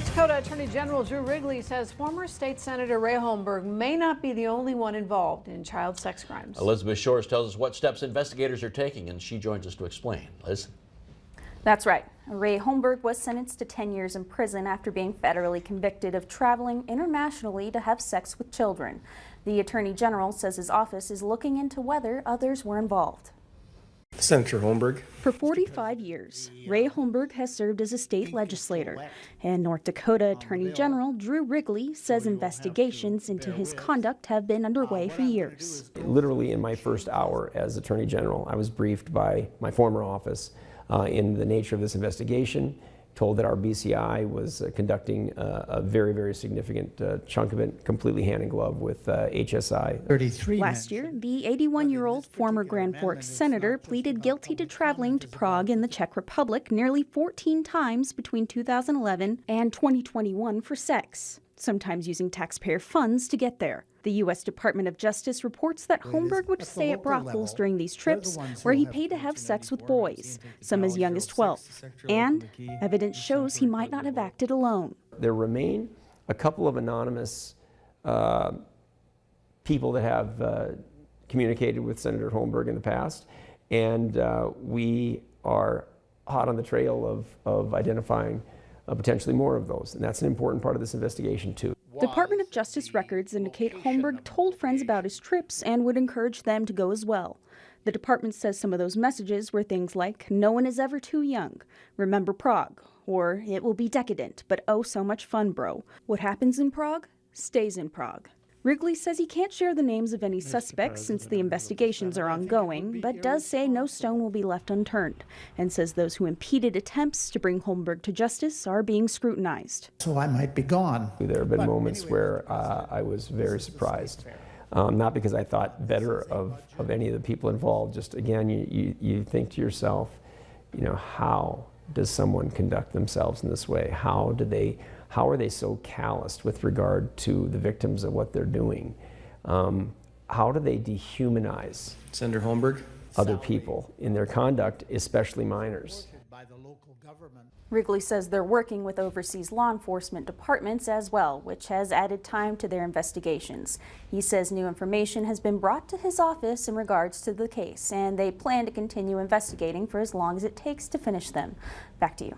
North Dakota Attorney General Drew Wrigley says former state Senator Ray Holmberg may not be the only one involved in child sex crimes. Elizabeth Shores tells us what steps investigators are taking, and she joins us to explain. Liz? That's right. Ray Holmberg was sentenced to 10 years in prison after being federally convicted of traveling internationally to have sex with children. The Attorney General says his office is looking into whether others were involved. Senator Holmberg. For 45 years, Ray Holmberg has served as a state legislator, and North Dakota Attorney General Drew Wrigley says investigations into his conduct have been underway for years. Literally in my first hour as Attorney General, I was briefed by my former office in the nature of this investigation, told that our BCI was conducting a very, very significant chunk of it completely hand in glove with HSI. Last year, the 81-year-old former Grand Forks senator pleaded guilty to traveling to Prague in the Czech Republic nearly 14 times between 2011 and 2021 for sex, sometimes using taxpayer funds to get there. The U.S. Department of Justice reports that Holmberg would stay at brothels during these trips where he paid to have sex with boys, some as young as 12. And evidence shows he might not have acted alone. There remain a couple of anonymous people that have communicated with Senator Holmberg in the past, and we are hot on the trail of identifying potentially more of those, and that's an important part of this investigation too. Department of Justice records indicate Holmberg told friends about his trips and would encourage them to go as well. The department says some of those messages were things like, "No one is ever too young," "Remember Prague," or "It will be decadent, but oh so much fun, bro. What happens in Prague stays in Prague." Wrigley says he can't share the names of any suspects since the investigations are ongoing, but does say no stone will be left unturned, and says those who impeded attempts to bring Holmberg to justice are being scrutinized. So I might be gone. There have been moments where I was very surprised, not because I thought better of any of the people involved, just again, you think to yourself, you know, how does someone conduct themselves in this way? How are they so calloused with regard to the victims of what they're doing? How do they dehumanize Senator Holmberg? other people in their conduct, especially minors? Wrigley says they're working with overseas law enforcement departments as well, which has added time to their investigations. He says new information has been brought to his office in regards to the case, and they plan to continue investigating for as long as it takes to finish them. Back to you.